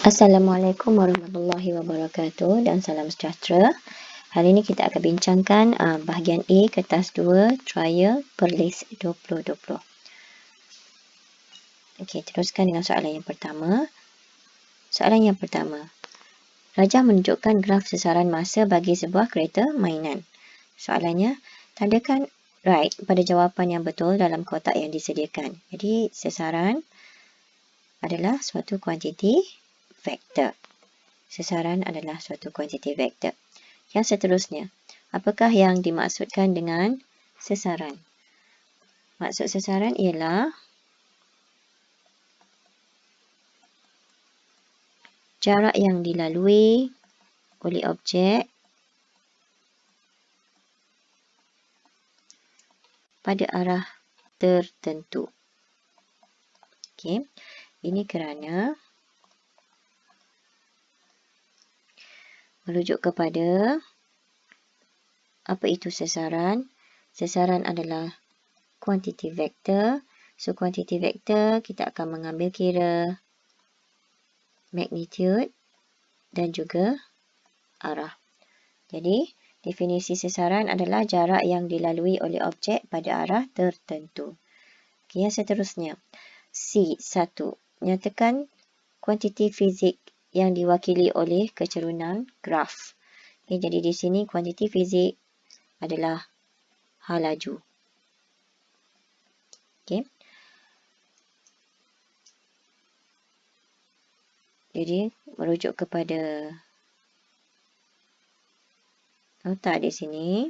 Assalamualaikum warahmatullahi wabarakatuh dan salam sejahtera. Hari ini kita akan bincangkan bahagian A, kertas 2, trial Perlis 2020. Okey, teruskan dengan soalan yang pertama. Soalan yang pertama. Rajah menunjukkan graf sesaran masa bagi sebuah kereta mainan. Soalannya, tandakan right pada jawapan yang betul dalam kotak yang disediakan. Jadi, sesaran adalah suatu kuantiti vektor. Sesaran adalah suatu kuantiti vektor. Yang seterusnya, apakah yang dimaksudkan dengan sesaran? Maksud sesaran ialah jarak yang dilalui oleh objek pada arah tertentu. Okey, ini kerana merujuk kepada apa itu sesaran. Sesaran adalah kuantiti vektor. So, kuantiti vektor kita akan mengambil kira magnitude dan juga arah. Jadi, definisi sesaran adalah jarak yang dilalui oleh objek pada arah tertentu. Okay, yang seterusnya, C1. Nyatakan kuantiti fizik yang diwakili oleh kecerunan graf. Okay, jadi di sini kuantiti fizik adalah hal laju. Okay. Jadi, merujuk kepada nota di sini.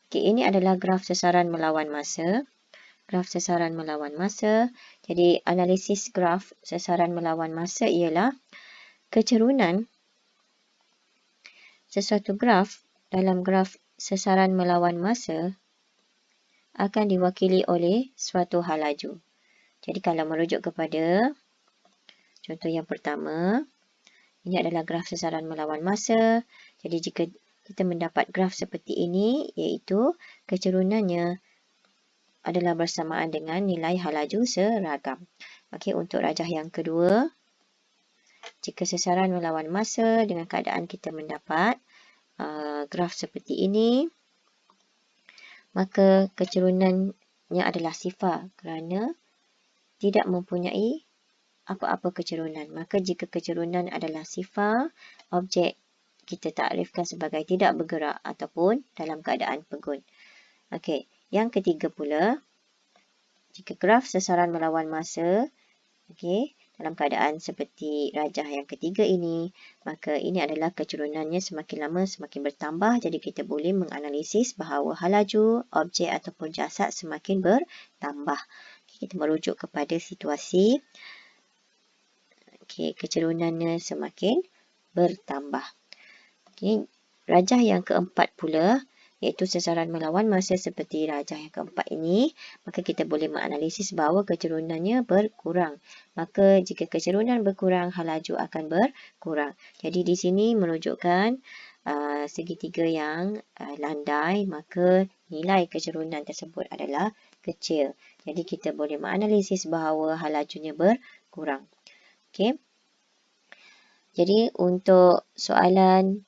Okay, ini adalah graf sesaran melawan masa. Graf sesaran melawan masa. Jadi, analisis graf sesaran melawan masa ialah kecerunan sesuatu graf dalam graf sesaran melawan masa akan diwakili oleh suatu hal laju. Jadi, kalau merujuk kepada contoh yang pertama, ini adalah graf sesaran melawan masa. Jadi, jika kita mendapat graf seperti ini, iaitu kecerunannya adalah bersamaan dengan nilai hal laju seragam. Okey, untuk rajah yang kedua, jika sesaran melawan masa dengan keadaan kita mendapat graf seperti ini, maka kecerunannya adalah sifar kerana tidak mempunyai apa-apa kecerunan. Maka jika kecerunan adalah sifar, objek kita takrifkan sebagai tidak bergerak ataupun dalam keadaan pegun. Okey, yang ketiga pula, jika graf sesaran melawan masa, okey, dalam keadaan seperti rajah yang ketiga ini, maka ini adalah kecerunannya semakin lama semakin bertambah. Jadi kita boleh menganalisis bahawa hal laju objek ataupun jasad semakin bertambah. Kita merujuk kepada situasi kecerunannya semakin bertambah. Okay. Rajah yang keempat pula, iaitu sesaran melawan masa seperti rajah yang keempat ini, maka kita boleh menganalisis bahawa kecerunannya berkurang. Maka jika kecerunan berkurang, hal laju akan berkurang. Jadi di sini menunjukkan segitiga yang landai, maka nilai kecerunan tersebut adalah kecil. Jadi kita boleh menganalisis bahawa hal lajunya berkurang. Okay. Jadi untuk soalan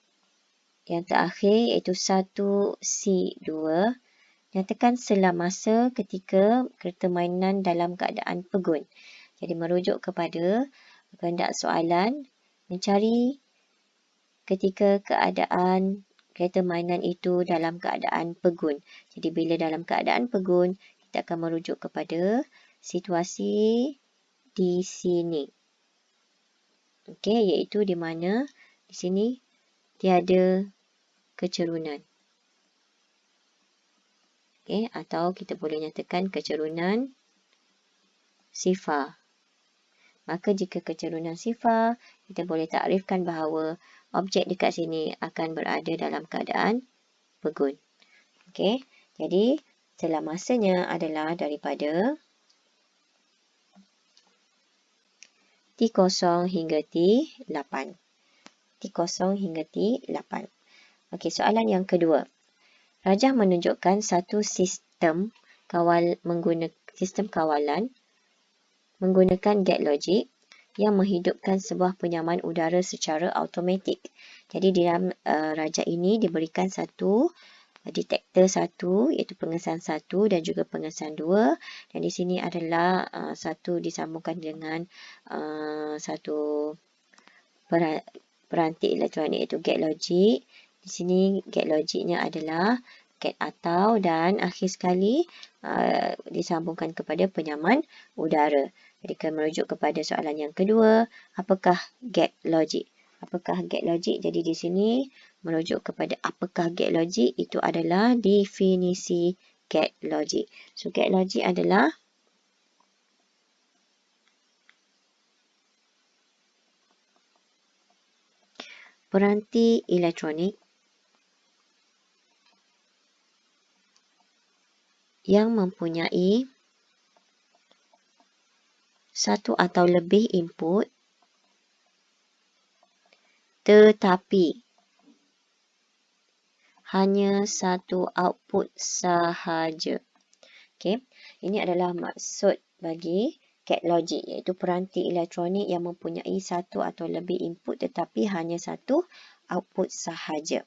yang terakhir iaitu 1C2, nyatakan sela masa ketika kereta mainan dalam keadaan pegun. Jadi merujuk kepada kehendak soalan, mencari ketika keadaan kereta mainan itu dalam keadaan pegun. Jadi bila dalam keadaan pegun, kita akan merujuk kepada situasi di sini. Okey, iaitu di mana di sini tiada kecerunan. Okey, atau kita boleh nyatakan kecerunan sifar. Maka jika kecerunan sifar, kita boleh takrifkan bahawa objek dekat sini akan berada dalam keadaan pegun. Okey, jadi sela masanya adalah daripada T0 hingga T8. T0 hingga T8. Okey, soalan yang kedua. Rajah menunjukkan satu sistem kawalan menggunakan gate logik yang menghidupkan sebuah penyaman udara secara automatik. Jadi di dalam raja ini diberikan satu detektor satu, iaitu pengesan satu dan juga pengesan dua. Dan di sini adalah satu disambungkan dengan satu peranti elektronik, iaitu gate logic. Di sini gate logicnya adalah gate atau, dan akhir sekali disambungkan kepada penyaman udara. Jadi kita merujuk kepada soalan yang kedua, apakah gate logic? Apakah gate logic? Jadi di sini merujuk kepada apakah gate logic, itu adalah definisi gate logic. So gate logic adalah peranti elektronik yang mempunyai satu atau lebih input tetapi hanya satu output sahaja. Okey, ini adalah maksud bagi gate logic, iaitu peranti elektronik yang mempunyai satu atau lebih input tetapi hanya satu output sahaja.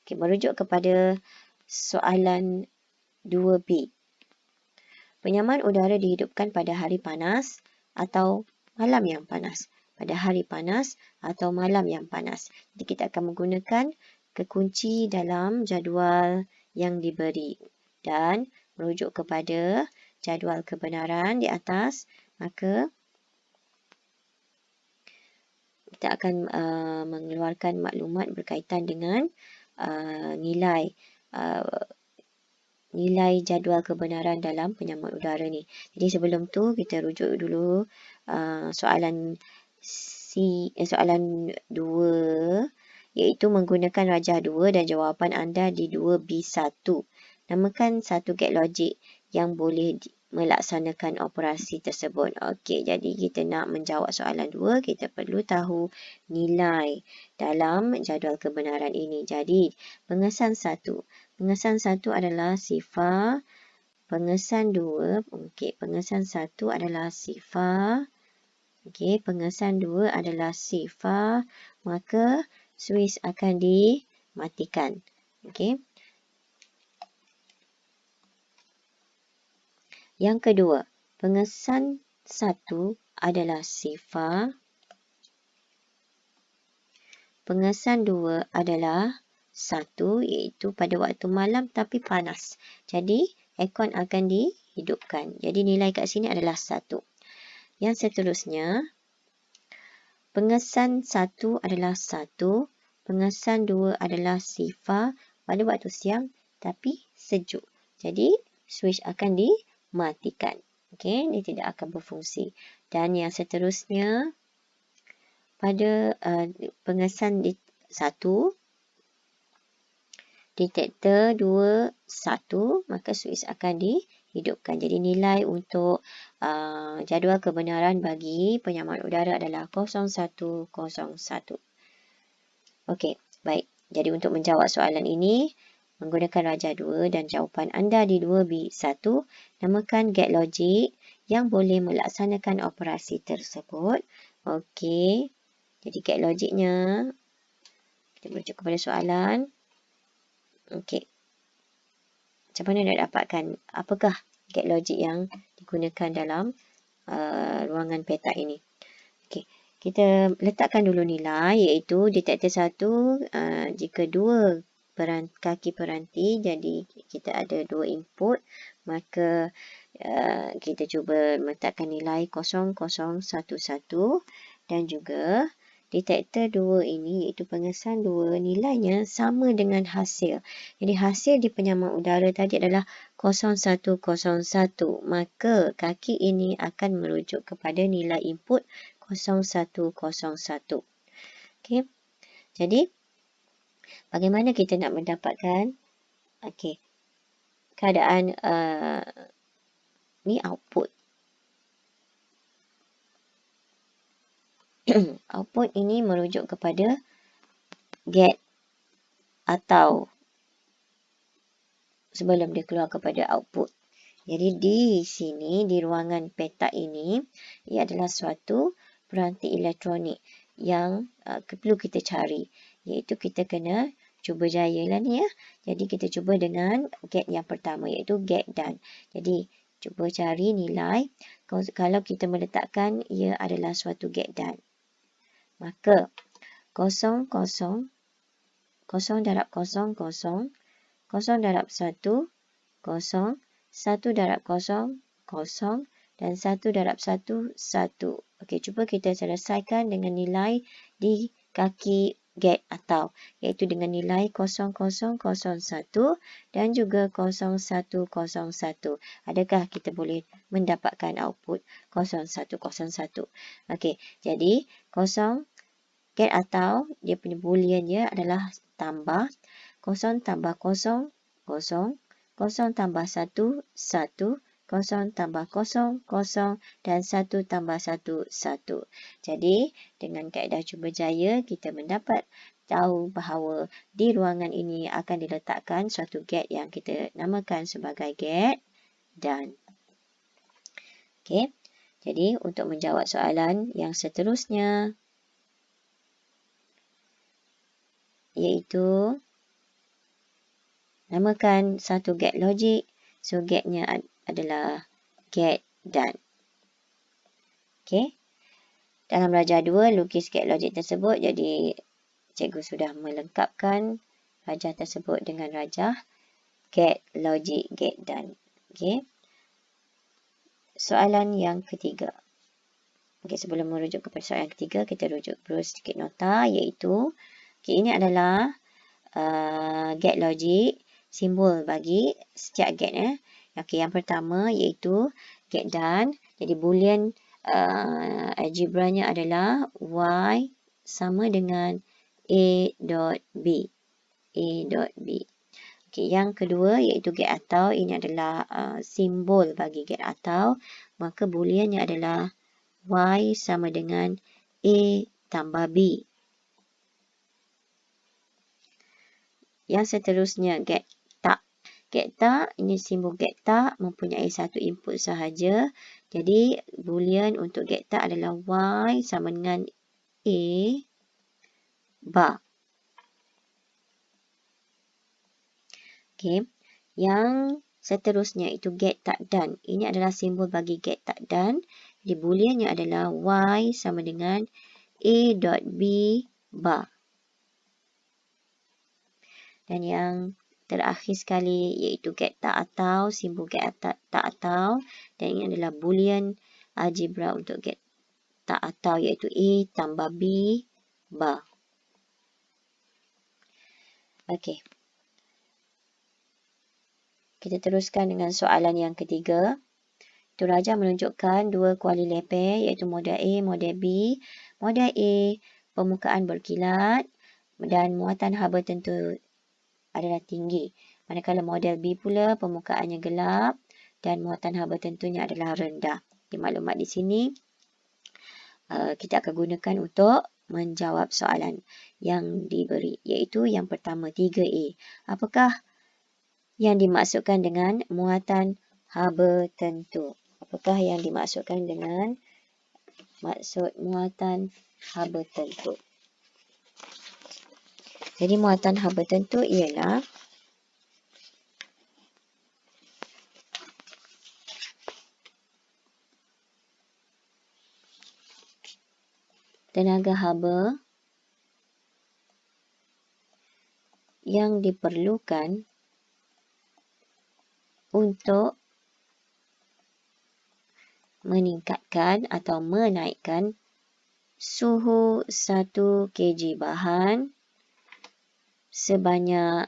Okey, merujuk kepada soalan 2B. Penyaman udara dihidupkan pada hari panas atau malam yang panas. Pada hari panas atau malam yang panas. Jadi kita akan menggunakan kekunci dalam jadual yang diberi. Dan merujuk kepada jadual kebenaran di atas, maka kita akan mengeluarkan maklumat berkaitan dengan nilai jadual kebenaran dalam penyaman udara ni. Jadi sebelum tu kita rujuk dulu soalan 2, iaitu menggunakan rajah 2 dan jawapan anda di 2B1. Namakan satu gate logic yang boleh melaksanakan operasi tersebut. Okey, jadi kita nak menjawab soalan 2, kita perlu tahu nilai dalam jadual kebenaran ini. Jadi, pengesan 1. Pengesan 1 adalah sifar. Pengesan 2, pengesan 1 adalah sifar. Pengesan 2 adalah sifar. Maka, switch akan dimatikan. Yang kedua, pengesan 1 adalah sifar. Pengesan 2 adalah 1, iaitu pada waktu malam tapi panas. Jadi, aircon akan dihidupkan. Jadi, nilai kat sini adalah 1. Yang seterusnya, pengesan 1 adalah 1. Pengesan 2 adalah sifar pada waktu siang tapi sejuk. Jadi, switch akan dimatikan. Ini tidak akan berfungsi. Dan yang seterusnya, pada pengesan 1, detektor 2, 1, maka switch akan dihidupkan. Jadi nilai untuk jadual kebenaran bagi penyaman udara adalah 0101. Okey, baik. Jadi untuk menjawab soalan ini, menggunakan rajah 2 dan jawapan anda di 2B1, namakan gate logic yang boleh melaksanakan operasi tersebut. Okey. Jadi gate logicnya, kita merujuk kepada soalan. Okey. Macam mana nak dapatkan apakah gate logic yang digunakan dalam ruangan petak ini? Okey. Kita letakkan dulu nilai, iaitu detektor 1, jika 2 kaki peranti, jadi kita ada 2 input, maka kita cuba letakkan nilai 0011 dan juga detektor 2 ini, iaitu pengesan 2, nilainya sama dengan hasil. Jadi hasil di penyaman udara tadi adalah 0101. Maka kaki ini akan merujuk kepada nilai input 0101. Okey. Jadi, bagaimana kita nak mendapatkan keadaan ni output. Output ini merujuk kepada get atau sebelum dia keluar kepada output. Jadi di sini, di ruangan petak ini, ia adalah suatu peranti elektronik yang perlu kita cari. Iaitu kita kena cuba jaya lah ni ya. Jadi kita cuba dengan get yang pertama iaitu get dan. Jadi cuba cari nilai kalau kita meletakkan ia adalah suatu get dan. Maka 0, 0, 0 darab 0, 0, 0 darab 1, 0, 1 darab 0, 0 dan 1 darab 1, 1. Okey, cuba kita selesaikan dengan nilai di kaki get atau iaitu dengan nilai 0001 dan juga 0101. Adakah kita boleh mendapatkan output 0101? Okey, jadi 0 get atau dia punya boolean dia adalah tambah 0 tambah 0, 0, 0 tambah 1, 1, 0 tambah 0, 0 dan 1 tambah 1, 1. Jadi, dengan kaedah cuba jaya, kita mendapat tahu bahawa di ruangan ini akan diletakkan suatu get yang kita namakan sebagai get dan. Okey. Jadi, untuk menjawab soalan yang seterusnya, iaitu namakan satu get logik. So, getnya adalah get dan. Okey. Dalam rajah 2, lukis get logik tersebut. Jadi, cikgu sudah melengkapkan rajah tersebut dengan rajah get logik get dan. Okey. Soalan yang ketiga. Okey, sebelum merujuk kepada soalan yang ketiga, kita rujuk dulu sedikit nota iaitu ini adalah get logik, simbol bagi setiap get. Okey, yang pertama iaitu get dan. Jadi boolean algebranya adalah y sama dengan a dot b. A dot b. Okey, yang kedua iaitu get atau. Ini adalah simbol bagi get atau. Maka booleannya adalah y sama dengan a tambah b. Yang seterusnya get tak. Get tak, ini simbol get tak mempunyai satu input sahaja. Jadi boolean untuk get tak adalah y sama dengan a bar. Okey. Yang seterusnya itu get tak dan. Ini adalah simbol bagi get tak dan. Jadi booleannya adalah y sama dengan a dot b bar. Dan yang terakhir sekali iaitu get tak atau, simbol get tak atau. Dan ini adalah boolean algebra untuk get tak atau iaitu a tambah b bar. Okey. Kita teruskan dengan soalan yang ketiga. Itu rajah menunjukkan dua kuali leper iaitu model A, model B. Model A, permukaan berkilat dan muatan haba tentu adalah tinggi. Manakala model B pula permukaannya gelap dan muatan haba tentunya adalah rendah. Di maklumat di sini kita akan gunakan untuk menjawab soalan yang diberi iaitu yang pertama 3A. Apakah yang dimaksudkan dengan muatan haba tentu? Apakah yang dimaksudkan dengan maksud muatan haba tentu? Jadi muatan haba tentu ialah tenaga haba yang diperlukan untuk meningkatkan atau menaikkan suhu 1 kg bahan sebanyak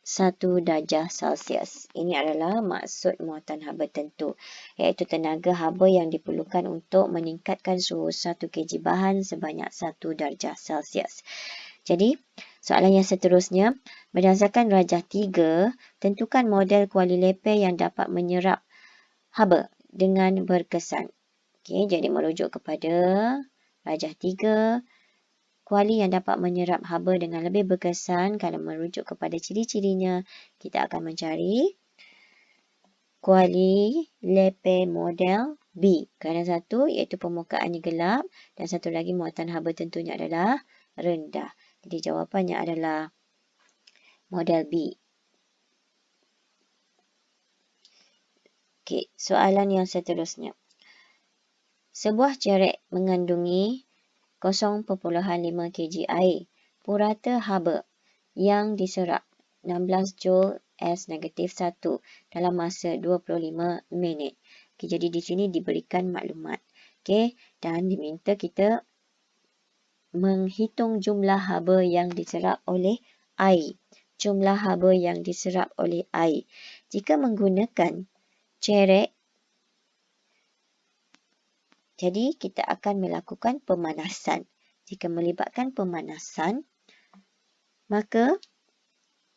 1 darjah Celsius. Ini adalah maksud muatan haba tentu, iaitu tenaga haba yang diperlukan untuk meningkatkan suhu 1 kg bahan sebanyak 1 darjah Celsius. Jadi, soalan yang seterusnya, berdasarkan rajah 3, tentukan model kuali leper yang dapat menyerap haba dengan berkesan. Okey, jadi merujuk kepada rajah 3, kuali yang dapat menyerap haba dengan lebih berkesan. Kalau merujuk kepada ciri-cirinya, kita akan mencari Kuali lepe model B. Kerana satu iaitu permukaannya gelap dan satu lagi muatan haba tentunya adalah rendah. Jadi jawapannya adalah model B. Okey, soalan yang seterusnya. Sebuah cerek mengandungi 0.5 kg air purata haba yang diserap 16 Joule S negatif 1 dalam masa 25 minit. Okay, jadi di sini diberikan maklumat. Okay, dan diminta kita menghitung jumlah haba yang diserap oleh air. Jumlah haba yang diserap oleh air. Jika menggunakan cerek, jadi kita akan melakukan pemanasan. Jika melibatkan pemanasan, maka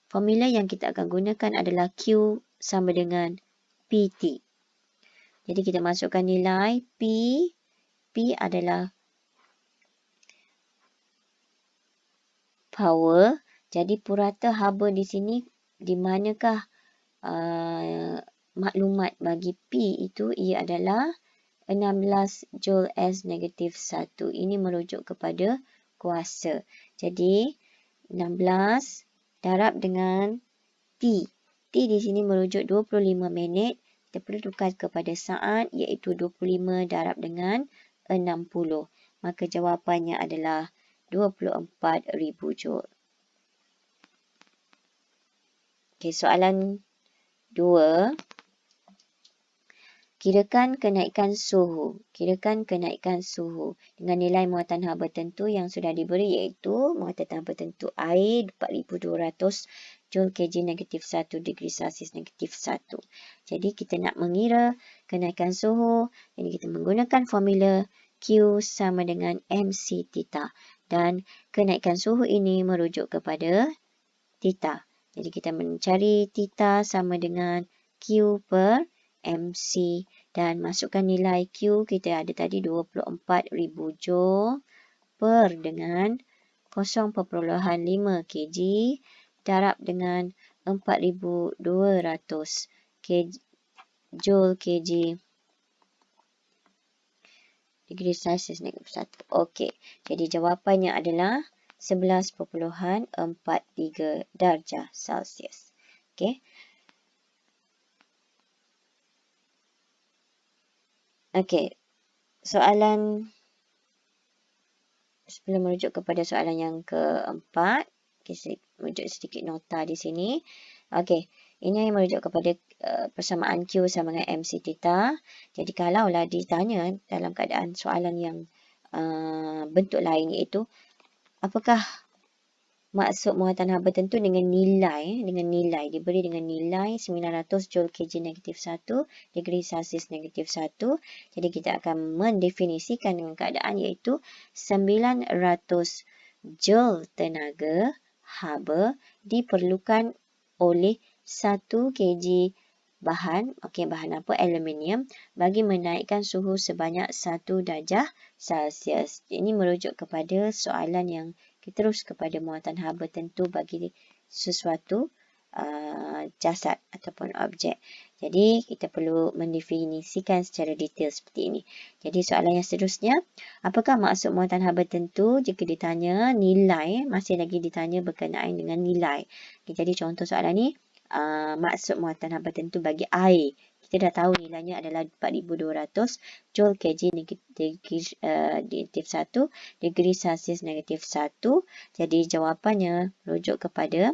formula yang kita akan gunakan adalah Q sama dengan PT. Jadi kita masukkan nilai P. P adalah power. Jadi purata haba di sini, di manakah maklumat bagi P itu? Ia adalah 16 Joule S negatif 1. Ini merujuk kepada kuasa. Jadi 16 darab dengan T. T di sini merujuk 25 minit. Kita perlu tukar kepada saat iaitu 25 darab dengan 60. Maka jawapannya adalah 24,000 Joule. Okey, soalan 2. Kirakan kenaikan suhu. Kirakan kenaikan suhu dengan nilai muatan haba tentu yang sudah diberi iaitu muatan haba tentu air 4200 Joule kg negatif 1 degree Celsius negatif 1. Jadi kita nak mengira kenaikan suhu. Jadi kita menggunakan formula Q sama dengan MC theta. Dan kenaikan suhu ini merujuk kepada theta. Jadi kita mencari theta sama dengan Q per MC dan masukkan nilai Q kita ada tadi 24,000 Joule per dengan 0.5 kg darab dengan 4,200 Joule kg degree Celsius negatif 1. Okey, jadi jawapannya adalah 11.43 darjah Celsius. Okey. Okey, soalan sebelum merujuk kepada soalan yang keempat, okay, merujuk sedikit nota di sini. Okey, ini yang merujuk kepada persamaan Q sama dengan MC theta. Jadi kalaulah ditanya dalam keadaan soalan yang bentuk lain iaitu apakah maksud muatan haba tentu dengan nilai diberi dengan nilai 900 Joule kg negatif 1 degree Celsius negatif 1. Jadi kita akan mendefinisikan dengan keadaan iaitu 900 Joule tenaga haba diperlukan oleh 1 kg bahan, bahan apa? Aluminium bagi menaikkan suhu sebanyak 1 darjah Celsius. Ini merujuk kepada soalan yang terus kepada muatan haba tentu bagi sesuatu jasad ataupun objek. Jadi kita perlu mendefinisikan secara detail seperti ini. Jadi soalan yang seterusnya, apakah maksud muatan haba tentu jika ditanya nilai, masih lagi ditanya berkenaan dengan nilai. Jadi contoh soalan ni, maksud muatan haba tentu bagi air. Kita dah tahu nilainya adalah 4,200 Joule kg negatif 1 degree Celsius negatif 1. Jadi jawapannya merujuk kepada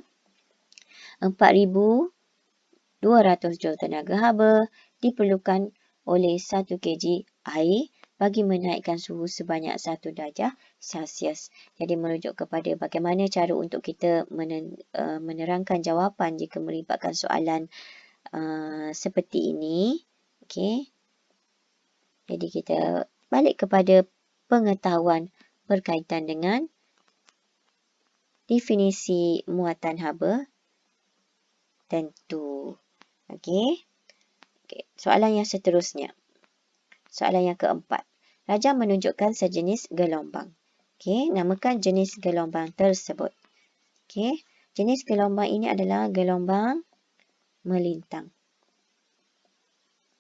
4,200 Joule tenaga haba diperlukan oleh 1 kg air bagi menaikkan suhu sebanyak 1 darjah Celsius. Jadi merujuk kepada bagaimana cara untuk kita menerangkan jawapan jika melibatkan soalan seperti ini. Okey. Jadi kita balik kepada pengetahuan berkaitan dengan definisi muatan haba tentu. Okey. Soalan yang seterusnya. Soalan yang keempat. Raja menunjukkan sejenis gelombang. Okey, namakan jenis gelombang tersebut. Okey, jenis gelombang ini adalah gelombang melintang.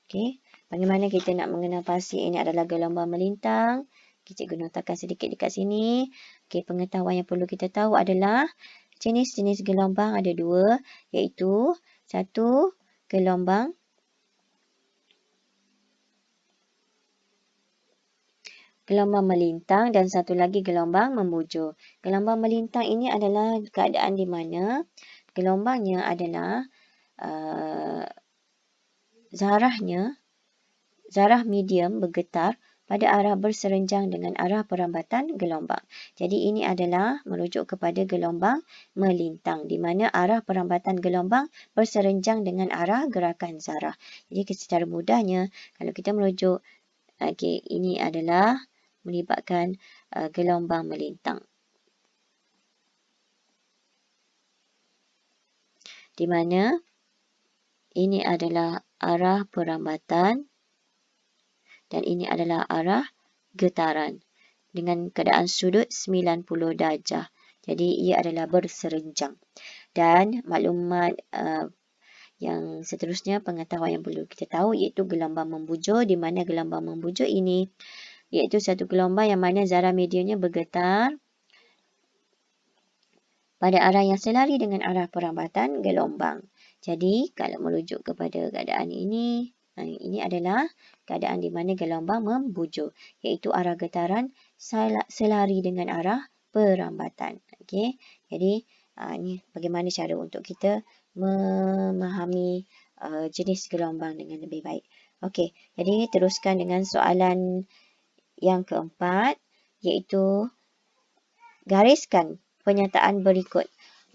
Okey, bagaimana kita nak mengenal pasti ini adalah gelombang melintang? Cikgu notakan sedikit dekat sini. Okey, pengetahuan yang perlu kita tahu adalah jenis-jenis gelombang ada dua, iaitu satu gelombang melintang dan satu lagi gelombang membujur. Gelombang melintang ini adalah keadaan di mana gelombangnya adalah zarah medium bergetar pada arah berserenjang dengan arah perambatan gelombang. Jadi ini adalah merujuk kepada gelombang melintang di mana arah perambatan gelombang berserenjang dengan arah gerakan zarah. Jadi secara mudahnya kalau kita merujuk ini adalah melibatkan gelombang melintang. Di mana ini adalah arah perambatan dan ini adalah arah getaran dengan keadaan sudut 90 darjah. Jadi ia adalah berserenjang. Dan maklumat yang seterusnya, pengetahuan yang perlu kita tahu iaitu gelombang membujur, di mana gelombang membujur ini iaitu satu gelombang yang mana zarah mediumnya bergetar pada arah yang selari dengan arah perambatan gelombang. Jadi kalau merujuk kepada keadaan ini adalah keadaan di mana gelombang membujur, iaitu arah getaran selari dengan arah perambatan. Okey, jadi ini bagaimana cara untuk kita memahami jenis gelombang dengan lebih baik. Okey, jadi teruskan dengan soalan yang keempat, iaitu gariskan pernyataan berikut.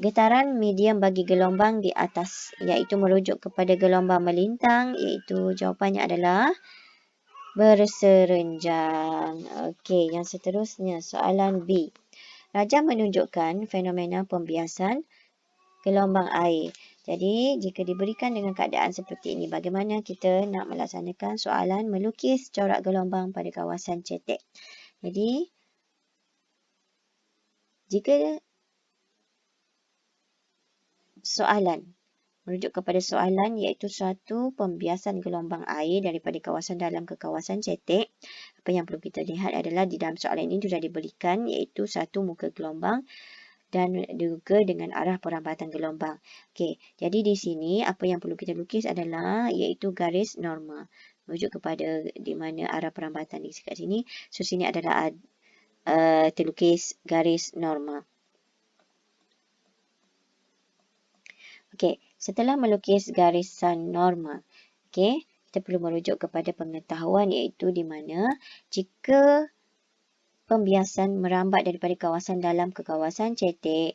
Getaran medium bagi gelombang di atas, iaitu merujuk kepada gelombang melintang, iaitu jawapannya adalah berserenjang. Okey, yang seterusnya soalan B. Rajah menunjukkan fenomena pembiasan gelombang air. Jadi, jika diberikan dengan keadaan seperti ini, bagaimana kita nak melaksanakan soalan melukis corak gelombang pada kawasan cetek? Jadi, jika soalan merujuk kepada soalan iaitu suatu pembiasan gelombang air daripada kawasan dalam ke kawasan cetek, apa yang perlu kita lihat adalah di dalam soalan ini sudah diberikan iaitu satu muka gelombang dan juga dengan arah perambatan gelombang. Okey, jadi di sini apa yang perlu kita lukis adalah iaitu garis norma. Merujuk kepada di mana arah perambatan di sekat sini. So sini adalah terlukis garis norma. Okey, setelah melukis garisan norma, okey, kita perlu merujuk kepada pengetahuan iaitu di mana jika pembiasan merambat daripada kawasan dalam ke kawasan cetek,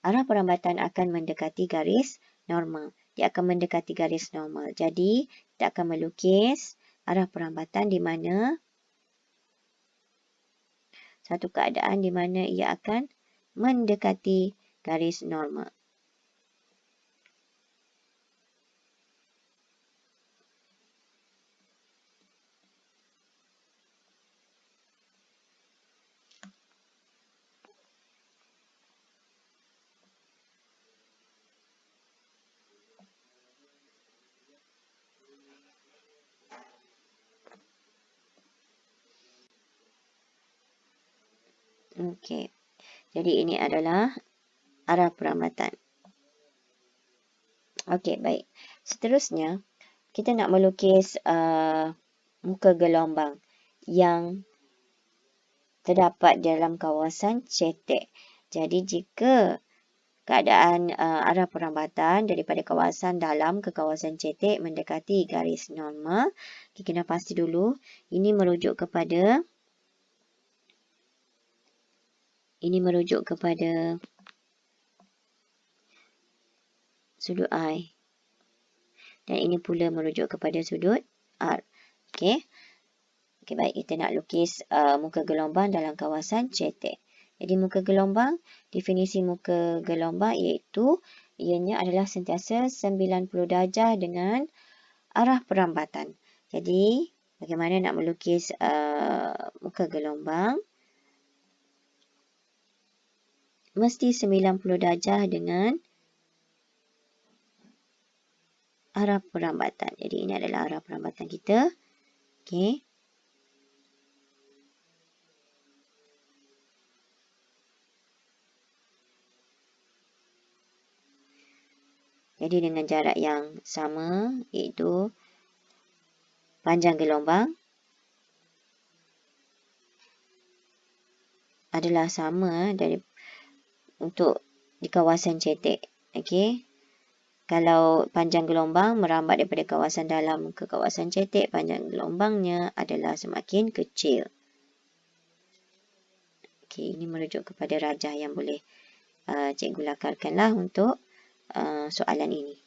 arah perambatan akan mendekati garis normal. Dia akan mendekati garis normal. Jadi, kita akan melukis arah perambatan di mana satu keadaan di mana ia akan mendekati garis normal. Okey. Jadi ini adalah arah perambatan. Okey, baik. Seterusnya, kita nak melukis muka gelombang yang terdapat dalam kawasan cetek. Jadi jika keadaan arah perambatan daripada kawasan dalam ke kawasan cetek mendekati garis normal, kita kena pasti dulu ini merujuk kepada sudut I. Dan ini pula merujuk kepada sudut R. Okey. Okey, baik. Kita nak lukis muka gelombang dalam kawasan cetek. Jadi muka gelombang, definisi muka gelombang iaitu ianya adalah sentiasa 90 darjah dengan arah perambatan. Jadi, bagaimana nak melukis muka gelombang? Mesti 90 darjah dengan arah perambatan. Jadi ini adalah arah perambatan kita. Okey. Jadi dengan jarak yang sama, iaitu panjang gelombang adalah sama untuk di kawasan cetek. Okey. Kalau panjang gelombang merambat daripada kawasan dalam ke kawasan cetek, panjang gelombangnya adalah semakin kecil. Okey, ini merujuk kepada rajah yang boleh cikgu lakarkanlah untuk soalan ini.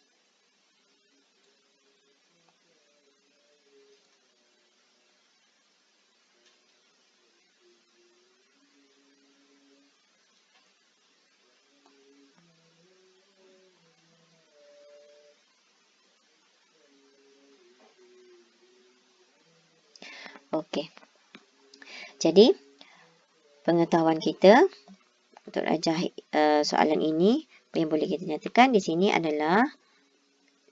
Okey. Jadi, pengetahuan kita untuk rajah soalan ini yang boleh kita nyatakan di sini adalah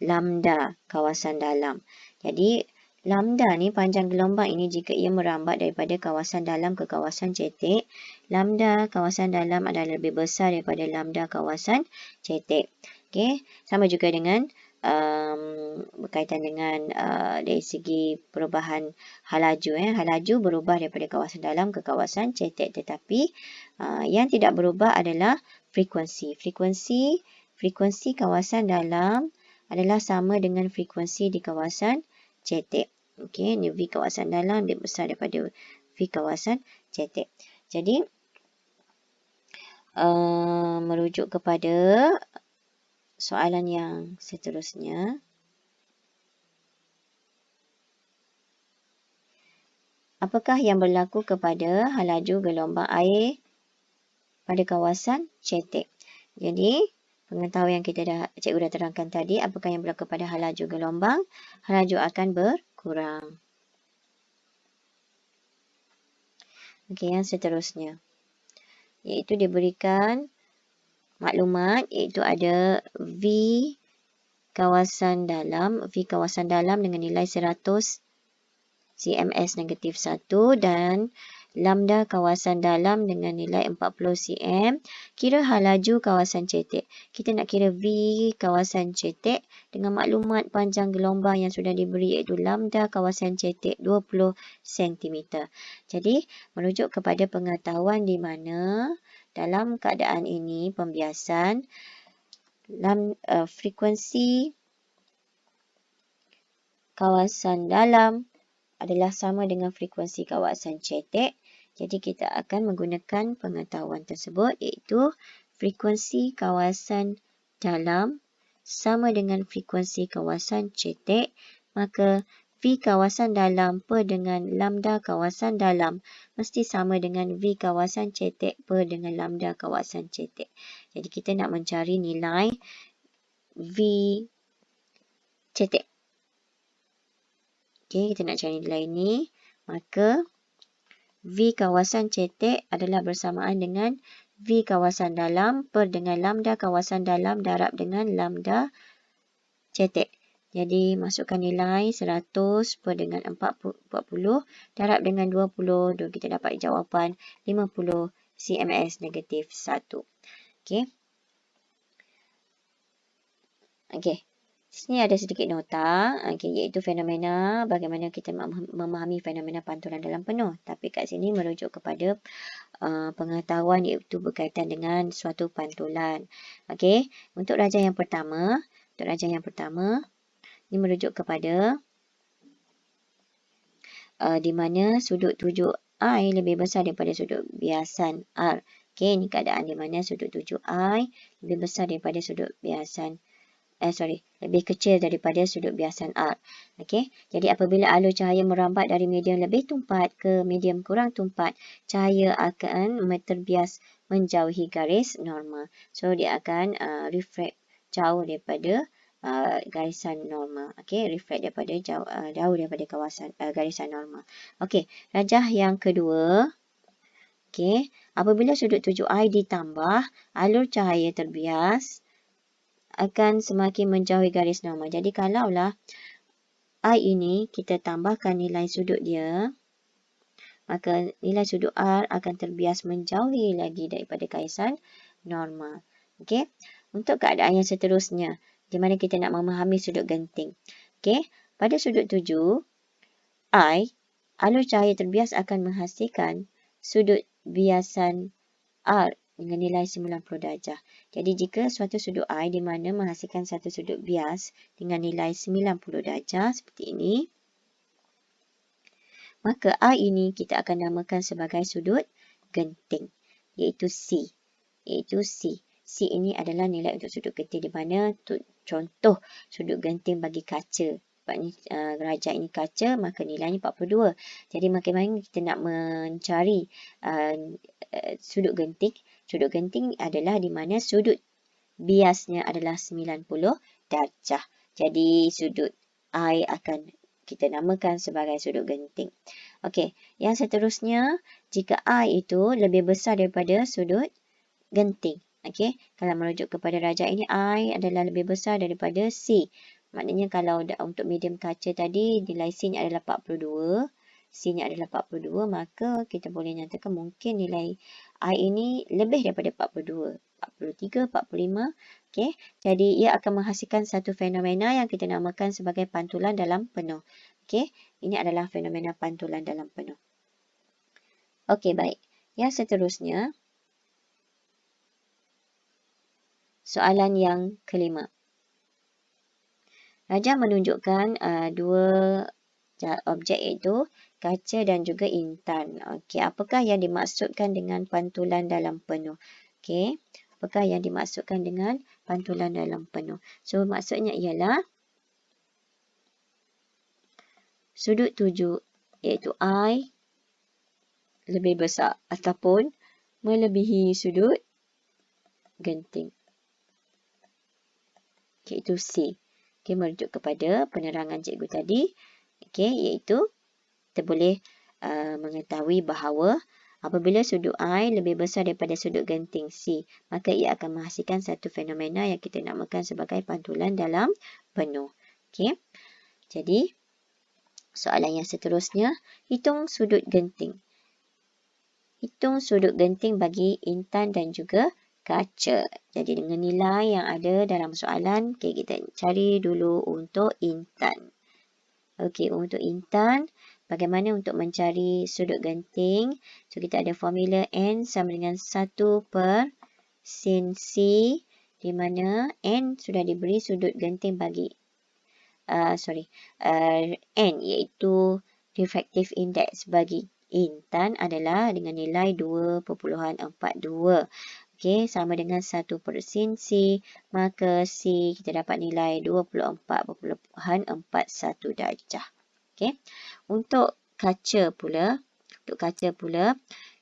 lambda kawasan dalam. Jadi, lambda ni panjang gelombang ini jika ia merambat daripada kawasan dalam ke kawasan cetek, lambda kawasan dalam adalah lebih besar daripada lambda kawasan cetek. Okey, sama juga dengan berkaitan dengan dari segi perubahan halaju. Halaju berubah daripada kawasan dalam ke kawasan cetek, tetapi yang tidak berubah adalah frekuensi. Frekuensi kawasan dalam adalah sama dengan frekuensi di kawasan cetek. Okey, ini V kawasan dalam lebih besar daripada V kawasan cetek. Jadi, merujuk kepada soalan yang seterusnya. Apakah yang berlaku kepada halaju gelombang air pada kawasan cetek? Jadi, pengetahuan yang cikgu dah terangkan tadi, apakah yang berlaku pada halaju gelombang? Halaju akan berkurang. Okey, yang seterusnya. Iaitu diberikan maklumat, iaitu ada V kawasan dalam dengan nilai 100 cms negatif 1 dan lambda kawasan dalam dengan nilai 40 cm. Kira halaju kawasan cetek. Kita nak kira V kawasan cetek dengan maklumat panjang gelombang yang sudah diberi, iaitu lambda kawasan cetek 20 cm. Jadi, merujuk kepada pengetahuan di mana dalam keadaan ini pembiasan frekuensi kawasan dalam adalah sama dengan frekuensi kawasan cetek. Jadi kita akan menggunakan pengetahuan tersebut, iaitu frekuensi kawasan dalam sama dengan frekuensi kawasan cetek, maka V kawasan dalam per dengan lambda kawasan dalam mesti sama dengan V kawasan cetek per dengan lambda kawasan cetek. Jadi kita nak mencari nilai V cetek. Okey, kita nak cari nilai ini. Maka V kawasan cetek adalah bersamaan dengan V kawasan dalam per dengan lambda kawasan dalam darab dengan lambda cetek. Jadi, masukkan nilai 100 per dengan 40 darab dengan 20. Dan kita dapat jawapan 50 cms negatif 1. Okey. Okey. Sini ada sedikit nota, iaitu fenomena, bagaimana kita memahami fenomena pantulan dalam penuh. Tapi kat sini merujuk kepada pengetahuan iaitu berkaitan dengan suatu pantulan. Okey, untuk rajah yang pertama, ini merujuk kepada di mana sudut tuju I lebih besar daripada sudut biasan R. Okey, ini keadaan di mana sudut tuju I lebih besar daripada sudut biasan lebih kecil daripada sudut biasan R. Okey, jadi apabila alur cahaya merambat dari medium lebih tumpat ke medium kurang tumpat, cahaya akan terbias menjauhi garis norma. So, dia akan reflect jauh daripada garisan norma. Okey, reflect daripada jauh daripada kawasan garisan norma. Okey, rajah yang kedua. Okey, apabila sudut tuju I ditambah, alur cahaya terbias akan semakin menjauhi garis normal. Jadi kalaulah I ini kita tambahkan nilai sudut dia, maka nilai sudut R akan terbias menjauhi lagi daripada garisan normal. Okey. Untuk keadaan yang seterusnya, di mana kita nak memahami sudut genting. Okey. Pada sudut 7, I, alur cahaya terbias akan menghasilkan sudut biasan R dengan nilai 90 darjah. Jadi jika suatu sudut I di mana menghasilkan satu sudut bias dengan nilai 90 darjah seperti ini, maka I ini kita akan namakan sebagai sudut genting, iaitu C. C ini adalah nilai untuk sudut genting di mana contoh sudut genting bagi kaca. Sebabnya raja ini kaca, maka nilainya 42. Jadi makin mana kita nak mencari sudut genting. Sudut genting adalah di mana sudut biasnya adalah 90 darjah. Jadi sudut I akan kita namakan sebagai sudut genting. Okey, yang seterusnya, jika I itu lebih besar daripada sudut genting. Okey, kalau merujuk kepada raja ini, I adalah lebih besar daripada C. Maknanya kalau untuk medium kaca tadi, nilai C-nya adalah 42. C-nya adalah 42, maka kita boleh nyatakan mungkin nilai I ini lebih daripada 42. 43, 45. Okey, jadi ia akan menghasilkan satu fenomena yang kita namakan sebagai pantulan dalam penuh. Okey, ini adalah fenomena pantulan dalam penuh. Okey, baik. Yang seterusnya, soalan yang kelima. Raja menunjukkan dua objek iaitu kaca dan juga intan. Okey, apakah yang dimaksudkan dengan pantulan dalam penuh? Okey, apakah yang dimaksudkan dengan pantulan dalam penuh? So, maksudnya ialah sudut 7 iaitu I lebih besar ataupun melebihi sudut genting, iaitu C. Okay, merujuk kepada penerangan cikgu tadi. Okay, iaitu kita boleh mengetahui bahawa apabila sudut I lebih besar daripada sudut genting C, maka ia akan menghasilkan satu fenomena yang kita namakan sebagai pantulan dalam penuh. Okay. Jadi, soalan yang seterusnya, hitung sudut genting. Hitung sudut genting bagi intan dan juga kaca. Jadi dengan nilai yang ada dalam soalan, okay, kita cari dulu untuk intan. Okey, untuk intan, bagaimana untuk mencari sudut genting? So, kita ada formula N sama dengan 1 per sin C, di mana N sudah diberi sudut genting bagi, N iaitu refractive index bagi intan adalah dengan nilai 2.42. Okey, sama dengan 1 per sin C, maka C kita dapat nilai 24.41 darjah. Okey. Untuk kaca pula,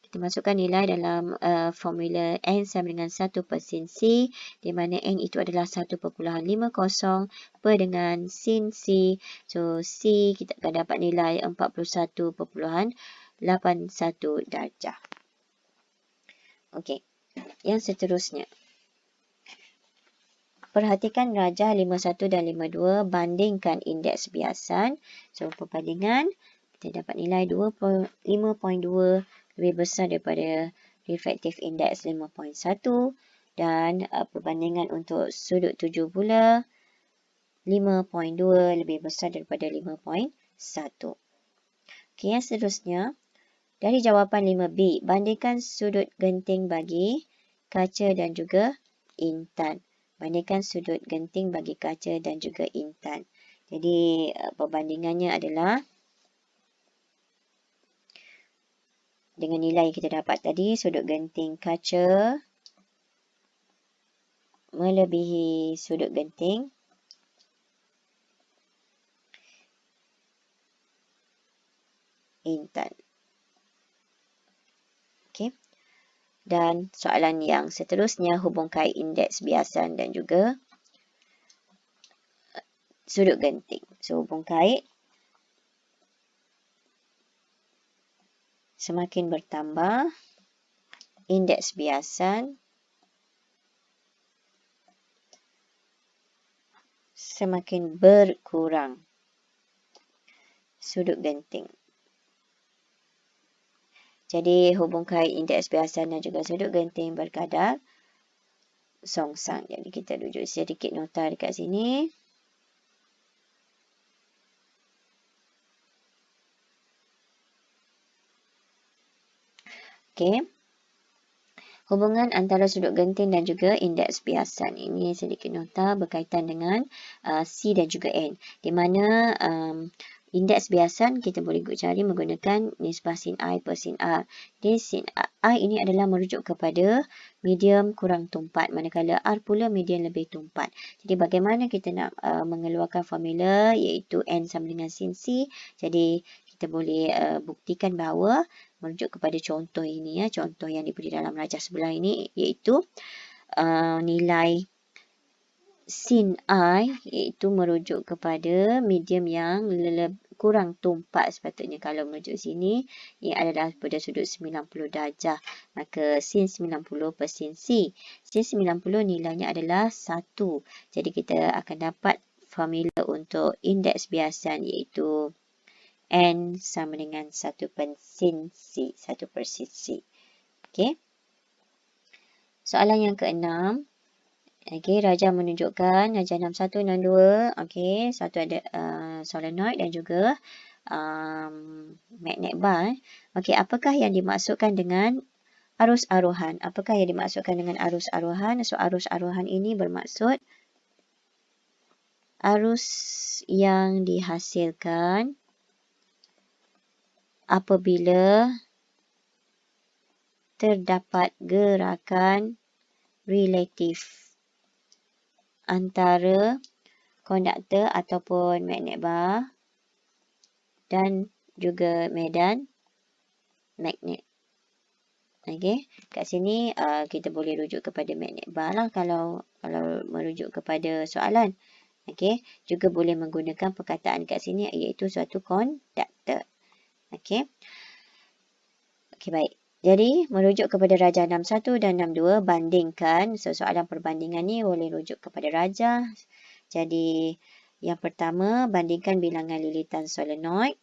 kita masukkan nilai dalam formula N sama dengan 1 per sin C, di mana N itu adalah 1.50 per dengan sin C. So, C kita akan dapat nilai 41.81 darjah. Okey. Yang seterusnya. Perhatikan rajah 51 dan 52, bandingkan indeks biasan. So, perbandingan, kita dapat nilai 5.2 lebih besar daripada refractive index 5.1. Dan perbandingan untuk sudut 7 pula, 5.2 lebih besar daripada 5.1. Okey, yang seterusnya. Dari jawapan 5B, bandingkan sudut genting bagi kaca dan juga intan. Bandingkan sudut genting bagi kaca dan juga intan. Jadi, perbandingannya adalah dengan nilai yang kita dapat tadi, sudut genting kaca melebihi sudut genting intan. Okey. Dan soalan yang seterusnya, hubungkan indeks biasan dan juga sudut genting. So, hubung kait semakin bertambah, indeks biasan semakin berkurang sudut genting. Jadi hubungkan indeks biasan dan juga sudut genting berkadar songsang. Jadi kita rujuk sedikit nota dekat sini. Okey. Hubungan antara sudut genting dan juga indeks biasan. Ini sedikit nota berkaitan dengan C dan juga N. Di mana indeks biasan kita boleh cari menggunakan nisbah sin I per sin R. Jadi sin I ini adalah merujuk kepada medium kurang tumpat. Manakala R pula medium lebih tumpat. Jadi bagaimana kita nak mengeluarkan formula iaitu N sama dengan sin C. Jadi kita boleh buktikan bahawa merujuk kepada contoh ini ya, contoh yang diberi dalam rajah sebelah ini iaitu nilai sin I iaitu merujuk kepada medium yang kurang tumpat sepatutnya. Kalau merujuk sini ia adalah pada sudut 90 darjah, maka sin 90 per sin C. Sin 90 nilainya adalah 1. Jadi kita akan dapat formula untuk indeks biasan iaitu N sama dengan 1 per sin C. 1 per sin C. Okey. Soalan yang keenam. Okey, rajah menunjukkan rajah 61, 62. Okey, satu ada solenoid dan juga magnet bar. Okey, apakah yang dimaksudkan dengan arus aruhan? Apakah yang dimaksudkan dengan arus aruhan? So, arus aruhan ini bermaksud arus yang dihasilkan apabila terdapat gerakan relatif antara konduktor ataupun magnet bar dan juga medan magnet. Okey, kat sini kita boleh rujuk kepada magnet bar lah kalau merujuk kepada soalan. Okey, juga boleh menggunakan perkataan kat sini iaitu suatu konduktor. Okey. Okey, baik. Jadi, merujuk kepada rajah 61 dan 62, bandingkan. Soalan perbandingan ni boleh rujuk kepada rajah. Jadi, yang pertama, bandingkan bilangan lilitan solenoid.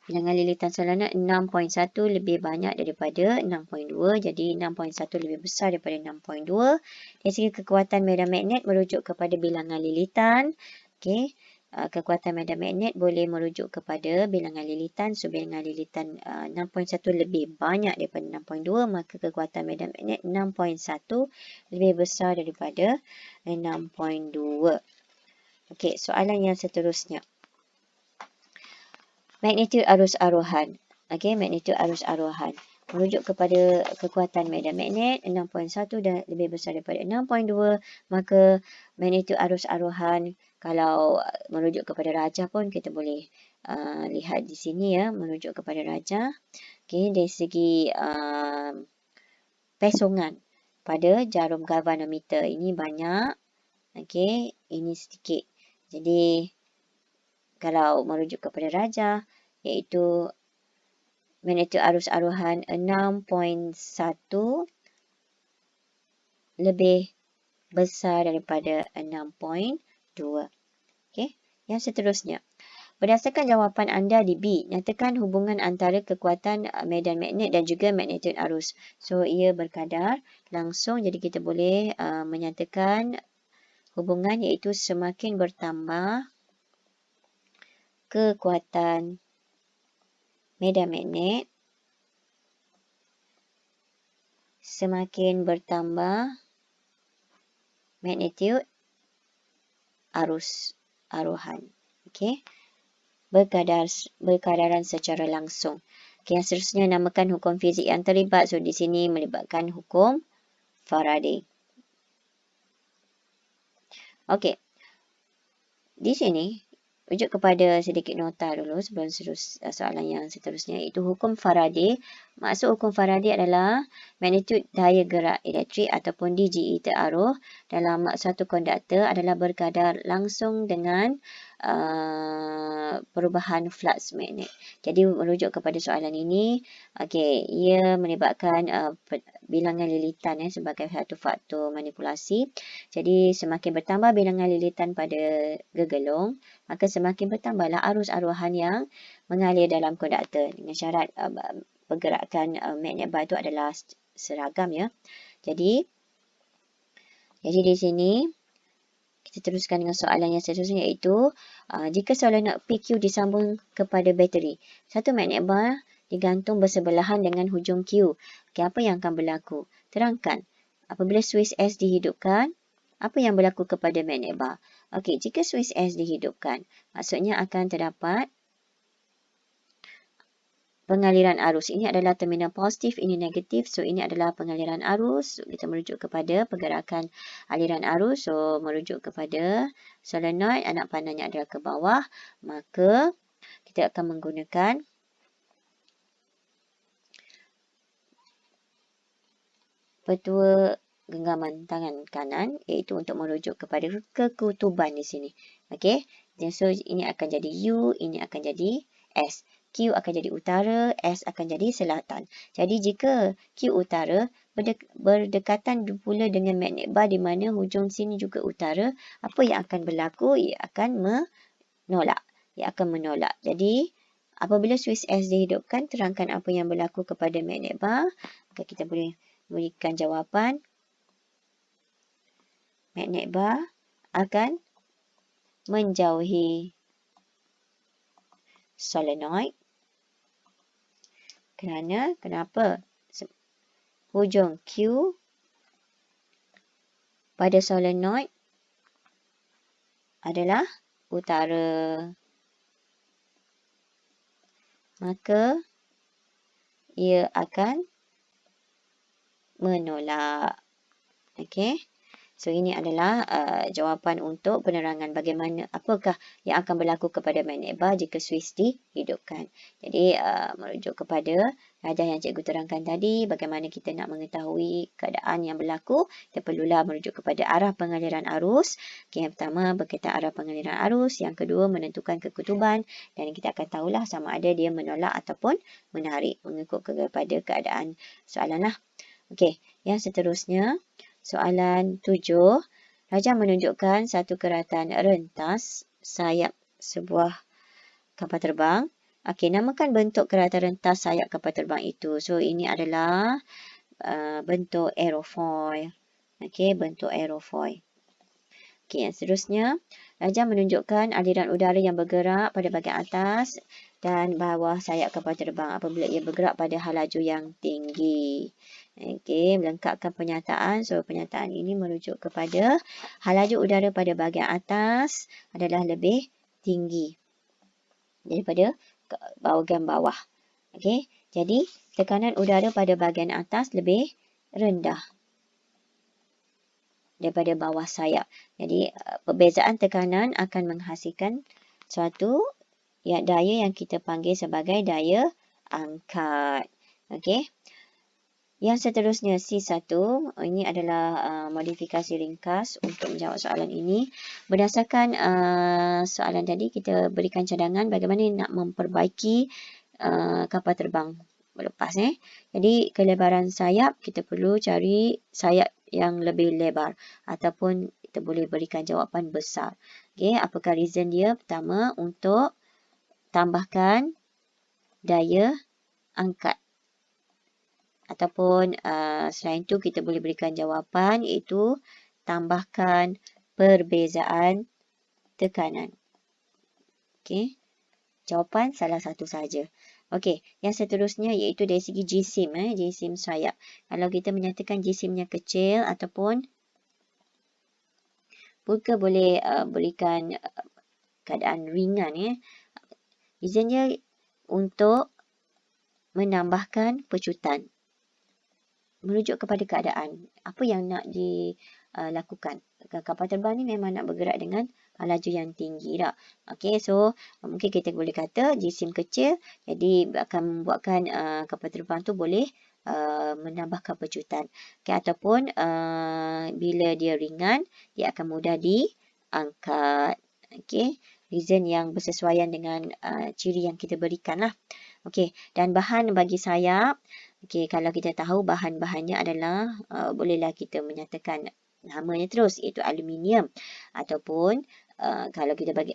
Bilangan lilitan solenoid 6.1 lebih banyak daripada 6.2. Jadi, 6.1 lebih besar daripada 6.2. Dari segi kekuatan medan magnet merujuk kepada bilangan lilitan. Okey. Kekuatan medan magnet boleh merujuk kepada bilangan lilitan. So, bilangan lilitan 6.1 lebih banyak daripada 6.2. Maka kekuatan medan magnet 6.1 lebih besar daripada 6.2. Okey, soalan yang seterusnya. Magnitude arus aruhan. Okey, magnitude arus aruhan. Merujuk kepada kekuatan medan magnet 6.1 dan lebih besar daripada 6.2, maka magnitude arus aruhan kalau merujuk kepada rajah pun kita boleh lihat di sini ya, merujuk kepada rajah. Okey, dari segi pesongan pada jarum galvanometer ini banyak. Okey, ini sedikit. Jadi kalau merujuk kepada rajah iaitu magnitude arus aruhan 6.1 lebih besar daripada 6.2. Okey, yang seterusnya. Berdasarkan jawapan anda di B, nyatakan hubungan antara kekuatan medan magnet dan juga magnitude arus. So, ia berkadar langsung, jadi kita boleh menyatakan hubungan iaitu semakin bertambah kekuatan medan magnet, semakin bertambah magnitude arus aruhan. Okey. Berkadaran secara langsung. Okey, yang seterusnya namakan hukum fizik yang terlibat. So, di sini melibatkan hukum Faraday. Okey. Di sini rujuk kepada sedikit nota dulu sebelum soalan yang seterusnya, iaitu hukum Faraday. Maksud hukum Faraday adalah magnitude daya gerak elektrik ataupun DGE terarus dalam suatu konduktor adalah berkadar langsung dengan perubahan flux magnet. Jadi merujuk kepada soalan ini, okey, ia melibatkan bilangan lilitan sebagai satu faktor manipulasi. Jadi semakin bertambah bilangan lilitan pada gegelung, maka semakin bertambahlah arus aruhan yang mengalir dalam konduktor dengan syarat pergerakan magnet bar itu adalah seragam ya. Jadi di sini kita teruskan dengan soalan yang seterusnya, iaitu jika solenoid PQ disambung kepada bateri, satu magnet bar digantung bersebelahan dengan hujung Q. Okey, apa yang akan berlaku? Terangkan. Apabila switch S dihidupkan, apa yang berlaku kepada magnet bar? Okey, jika switch S dihidupkan, maksudnya akan terdapat pengaliran arus. Ini adalah terminal positif, ini negatif. So, ini adalah pengaliran arus. So, kita merujuk kepada pergerakan aliran arus. So, merujuk kepada solenoid, anak panahnya adalah ke bawah. Maka, kita akan menggunakan petua genggaman tangan kanan, iaitu untuk merujuk kepada kekutuban di sini. Okey. So, ini akan jadi U, ini akan jadi S. Q akan jadi utara, S akan jadi selatan. Jadi jika Q utara berdekatan pula dengan magnet bar di mana hujung sini juga utara, apa yang akan berlaku? Ia akan menolak. Jadi apabila switch S dihidupkan, terangkan apa yang berlaku kepada magnet bar. Maka kita boleh berikan jawapan. Magnet bar akan menjauhi solenoid. Kenapa? Hujung Q pada solenoid adalah utara. Maka ia akan menolak. Okey. So, ini adalah jawapan untuk penerangan bagaimana, apakah yang akan berlaku kepada magnet bar jika switch dihidupkan. Jadi, merujuk kepada rajah yang cikgu terangkan tadi, bagaimana kita nak mengetahui keadaan yang berlaku, kita perlulah merujuk kepada arah pengaliran arus. Okay, yang pertama, berkaitan arah pengaliran arus. Yang kedua, menentukan kekutuban. Dan kita akan tahulah sama ada dia menolak ataupun menarik, mengikut kepada keadaan soalan lah. Okey, yang seterusnya, soalan 7, rajah menunjukkan satu keratan rentas sayap sebuah kapal terbang. Okey, namakan bentuk keratan rentas sayap kapal terbang itu. So, ini adalah bentuk aerofoil. Okey, bentuk aerofoil. Okey, yang seterusnya, rajah menunjukkan aliran udara yang bergerak pada bahagian atas dan bawah sayap kapal terbang apabila ia bergerak pada hal laju yang tinggi. Okey, melengkapkan pernyataan. So, pernyataan ini merujuk kepada hal laju udara pada bahagian atas adalah lebih tinggi daripada bahagian bawah. Okey, jadi tekanan udara pada bahagian atas lebih rendah daripada bawah sayap. Jadi, perbezaan tekanan akan menghasilkan suatu daya yang kita panggil sebagai daya angkat. Okey. Yang seterusnya C1, ini adalah modifikasi ringkas untuk menjawab soalan ini. Berdasarkan soalan tadi, kita berikan cadangan bagaimana nak memperbaiki kapal terbang melepas. Jadi, kelebaran sayap, kita perlu cari sayap yang lebih lebar ataupun kita boleh berikan jawapan besar. Okay, apakah reason dia? Pertama, untuk tambahkan daya angkat. Ataupun selain itu kita boleh berikan jawapan iaitu tambahkan perbezaan tekanan. Okey. Jawapan salah satu saja. Okey, yang seterusnya iaitu dari segi jisim, jisim sayap. Kalau kita menyatakan jisimnya kecil ataupun bukan boleh berikan keadaan ringan Reasonnya untuk menambahkan pecutan. Merujuk kepada keadaan. Apa yang nak dilakukan. Kapal terbang ni memang nak bergerak dengan laju yang tinggi tak. Okey, so mungkin kita boleh kata jisim kecil jadi akan membuatkan kapal terbang tu boleh menambah kepecutan. Okay, ataupun bila dia ringan, dia akan mudah diangkat. Okey, reason yang bersesuaian dengan ciri yang kita berikan lah. Okey, dan bahan bagi sayap, okey, kalau kita tahu bahan-bahannya adalah bolehlah kita menyatakan namanya terus, iaitu aluminium. Ataupun kalau kita bagi,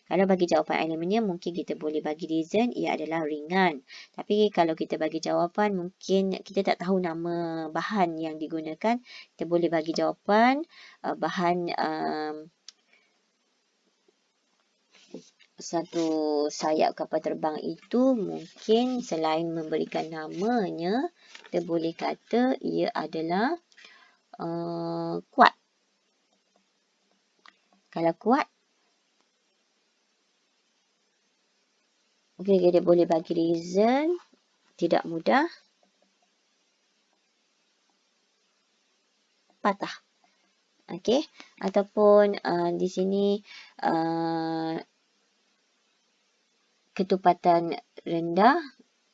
kalau bagi jawapan aluminium, mungkin kita boleh bagi reason ia adalah ringan. Tapi kalau kita bagi jawapan, mungkin kita tak tahu nama bahan yang digunakan, kita boleh bagi jawapan bahan satu sayap kapal terbang itu mungkin selain memberikan namanya, kita boleh kata ia adalah kuat. Kalau kuat, okay, kita boleh bagi reason tidak mudah patah. Okey, ataupun di sini ketupatan rendah,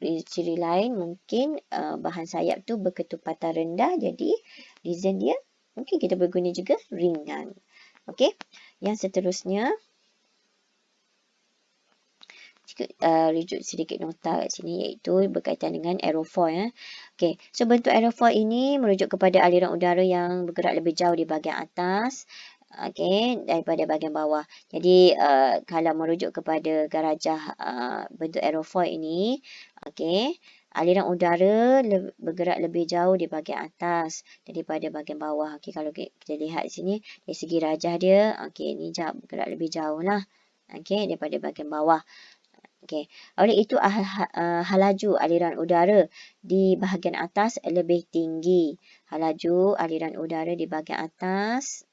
ciri lain mungkin bahan sayap tu berketupatan rendah, jadi reason dia mungkin kita berguna juga ringan. Okey, yang seterusnya, rujuk sedikit nota kat sini iaitu berkaitan dengan aerofoil. Okey, so bentuk aerofoil ini merujuk kepada aliran udara yang bergerak lebih jauh di bahagian atas, okey, daripada bahagian bawah. Jadi kalau merujuk kepada garajah bentuk aerofoil ini, okey, aliran udara bergerak lebih jauh di bahagian atas daripada bahagian bawah. Okey, kalau kita lihat di sini dari segi rajah dia, okey, ini bergerak lebih jauh lah, okey, daripada bahagian bawah. Okey, oleh itu halaju aliran udara di bahagian atas lebih tinggi. Halaju aliran udara di bahagian atas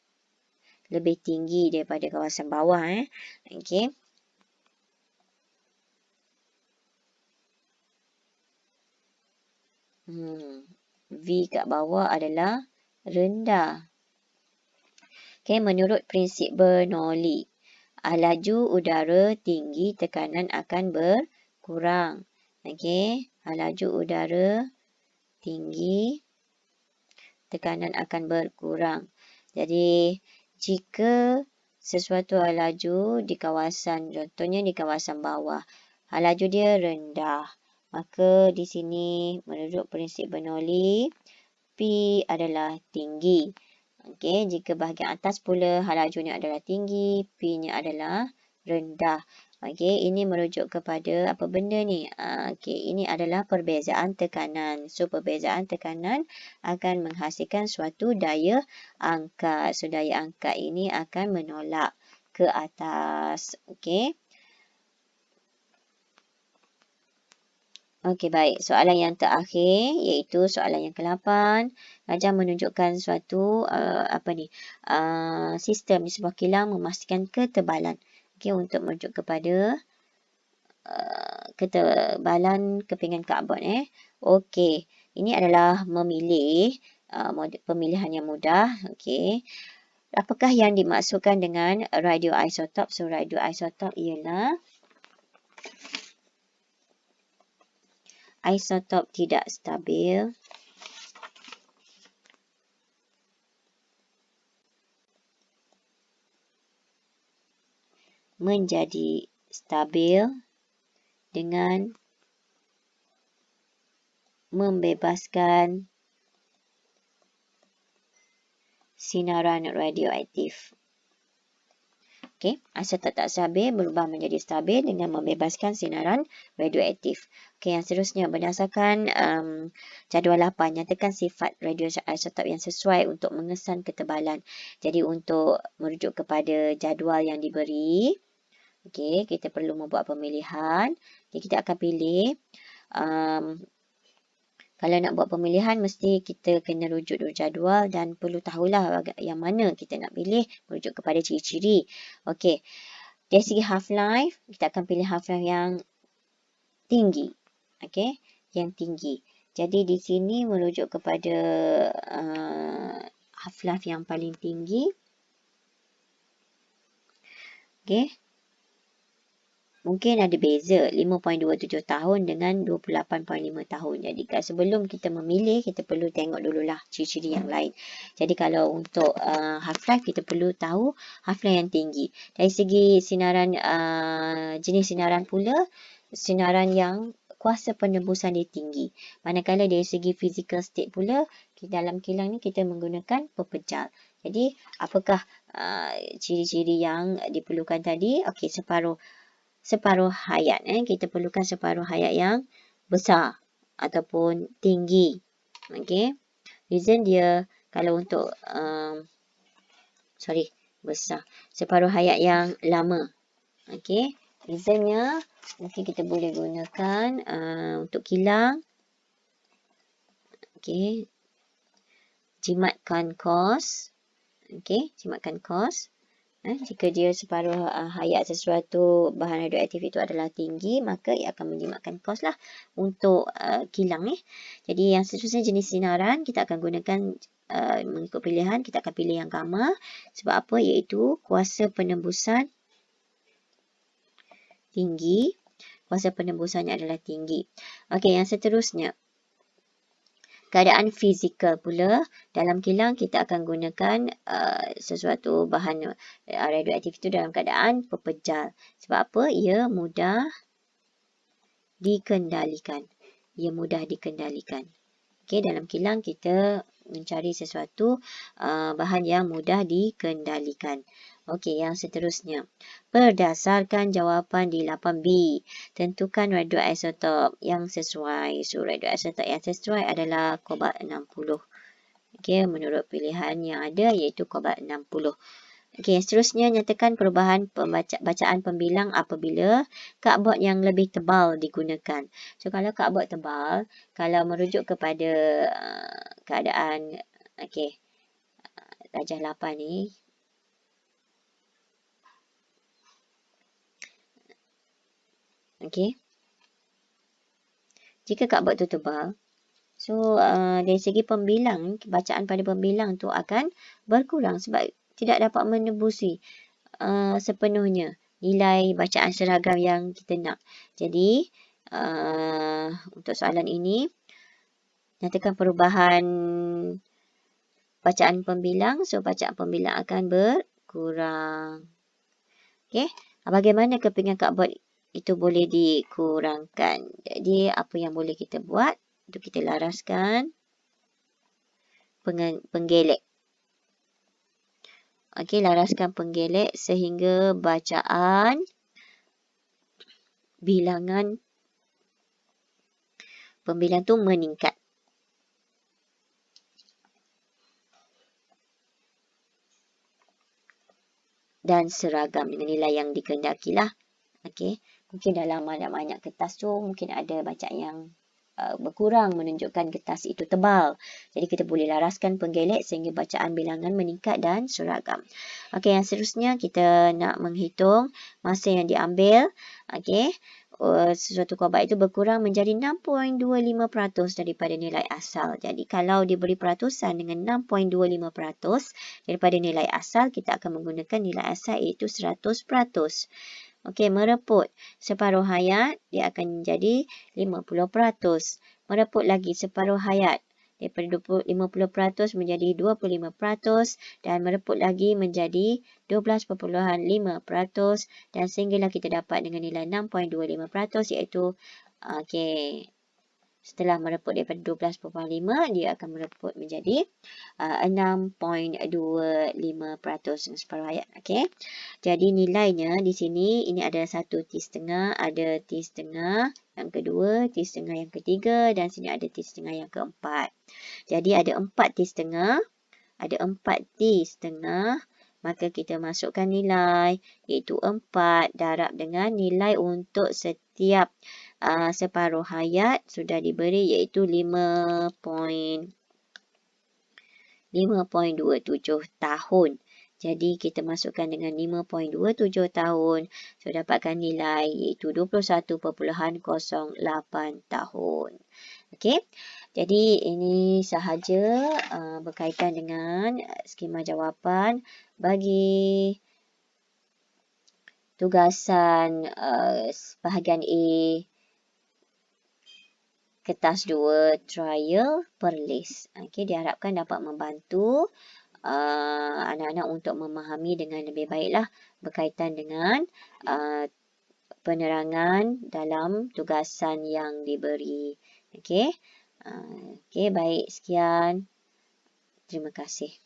lebih tinggi daripada kawasan bawah. Okey. V kat bawah adalah rendah. Okey, menurut prinsip Bernoulli, laju udara tinggi, tekanan akan berkurang. Okey, laju udara tinggi, tekanan akan berkurang. Jadi, jika sesuatu laju di kawasan, contohnya di kawasan bawah, laju dia rendah, maka di sini menurut prinsip Bernoulli, P adalah tinggi. Okey, jika bahagian atas pula lajunya adalah tinggi, P-nya adalah rendah. Okey, ini merujuk kepada apa benda ni? Okey, ini adalah perbezaan tekanan. So, perbezaan tekanan akan menghasilkan suatu daya angkat. So, daya angkat ini akan menolak ke atas. Okey. Okey, baik. Soalan yang terakhir iaitu soalan yang ke-8. Rajah menunjukkan suatu sistem di sebuah kilang memastikan ketebalan. Okey, untuk merujuk kepada ketebalan kepingan karbon. Okey, ini adalah memilih pemilihan yang mudah. Okey. Apakah yang dimaksudkan dengan radioisotop? So, radioisotop ialah isotop tidak stabil menjadi stabil dengan membebaskan sinaran radioaktif. Okey, isotop tak stabil berubah menjadi stabil dengan membebaskan sinaran radioaktif. Okey, yang seterusnya berdasarkan jadual 8, nyatakan sifat radioisotop yang sesuai untuk mengesan ketebalan. Jadi untuk merujuk kepada jadual yang diberi, okey, kita perlu membuat pemilihan. Okay, kita akan pilih kalau nak buat pemilihan, mesti kita kena rujuk dulu jadual dan perlu tahulah yang mana kita nak pilih merujuk kepada ciri-ciri. Okey, dari segi half-life, kita akan pilih half-life yang tinggi. Okey, yang tinggi. Jadi di sini merujuk kepada half-life yang paling tinggi. Okey. Mungkin ada beza 5.27 tahun dengan 28.5 tahun. Jadi sebelum kita memilih, kita perlu tengok dululah ciri-ciri yang lain. Jadi kalau untuk half-life, kita perlu tahu half-life yang tinggi. Dari segi sinaran, jenis sinaran pula, sinaran yang kuasa penembusan dia tinggi. Manakala dari segi physical state pula, dalam kilang ni kita menggunakan pepejal. Jadi apakah ciri-ciri yang diperlukan tadi? Okey, separuh hayat. Kita perlukan separuh hayat yang besar ataupun tinggi. Okey. Reason dia kalau untuk besar. Separuh hayat yang lama. Okey. Reasonnya mungkin kita boleh gunakan untuk kilang. Okey. Jimatkan kos. Okey, jimatkan kos. Jika dia separuh hayat sesuatu bahan radioaktif itu adalah tinggi, maka ia akan menjimatkan kos lah untuk kilang ni. Jadi yang seterusnya jenis sinaran, kita akan gunakan mengikut pilihan, kita akan pilih yang gamma. Sebab apa? Iaitu kuasa penembusan tinggi. Kuasa penembusannya adalah tinggi. Okey, yang seterusnya. Keadaan fizikal pula, dalam kilang kita akan gunakan sesuatu bahan radioaktif itu dalam keadaan pepejal. Sebab apa? Ia mudah dikendalikan. Okey, dalam kilang kita mencari sesuatu bahan yang mudah dikendalikan. Okey, yang seterusnya. Berdasarkan jawapan di 8B, tentukan radioisotop yang sesuai. So, radioisotop yang sesuai adalah kobalt 60. Okey, menurut pilihan yang ada iaitu kobalt 60. Okey, seterusnya nyatakan perubahan bacaan pembilang apabila cardboard yang lebih tebal digunakan. So, kalau cardboard tebal, kalau merujuk kepada keadaan darjah 8 ni, okey. Jika cardboard tu tebal, so dari segi pembilang, bacaan pada pembilang tu akan berkurang sebab tidak dapat menembusi sepenuhnya nilai bacaan seragam yang kita nak. Jadi, untuk soalan ini, nyatakan perubahan bacaan pembilang. So, bacaan pembilang akan berkurang. Okey. Bagaimana kepingan cardboard itu boleh dikurangkan? Jadi, apa yang boleh kita buat? Untuk kita laraskan penggelek. Okey, laraskan penggelek sehingga bacaan bilangan pembilang tu meningkat. Dan seragam dengan nilai yang dikehendakilah. Okey, mungkin dalam banyak kertas tu mungkin ada bacaan yang berkurang menunjukkan kertas itu tebal. Jadi kita boleh laraskan penggelek sehingga bacaan bilangan meningkat dan seragam. Okey, yang seterusnya kita nak menghitung masa yang diambil. Okey, sesuatu kobalt itu berkurang menjadi 6.25% daripada nilai asal. Jadi kalau diberi peratusan dengan 6.25% daripada nilai asal, kita akan menggunakan nilai asal iaitu 100%. Okey, mereput separuh hayat, dia akan menjadi 50%. Mereput lagi separuh hayat, daripada 50% menjadi 25%, dan mereput lagi menjadi 12.5%, dan sehinggalah kita dapat dengan nilai 6.25%, iaitu setelah mereput daripada 12.5, dia akan mereput menjadi 6.25% separuh hayat. Okey. Jadi nilainya di sini, ini ada satu T setengah, ada T setengah yang kedua, T setengah yang ketiga, dan sini ada T setengah yang keempat. Jadi ada 4 T setengah, ada 4 T setengah, maka kita masukkan nilai, iaitu 4 darab dengan nilai untuk setiap separuh hayat sudah diberi, iaitu 5.27 tahun. Jadi kita masukkan dengan 5.27 tahun, so dapatkan nilai iaitu 21.08 tahun. Okey. Jadi ini sahaja berkaitan dengan skema jawapan bagi tugasan bahagian A, kertas 2, trial per list. Okay, diharapkan dapat membantu anak-anak untuk memahami dengan lebih baiklah berkaitan dengan penerangan dalam tugasan yang diberi. Okay, baik, sekian. Terima kasih.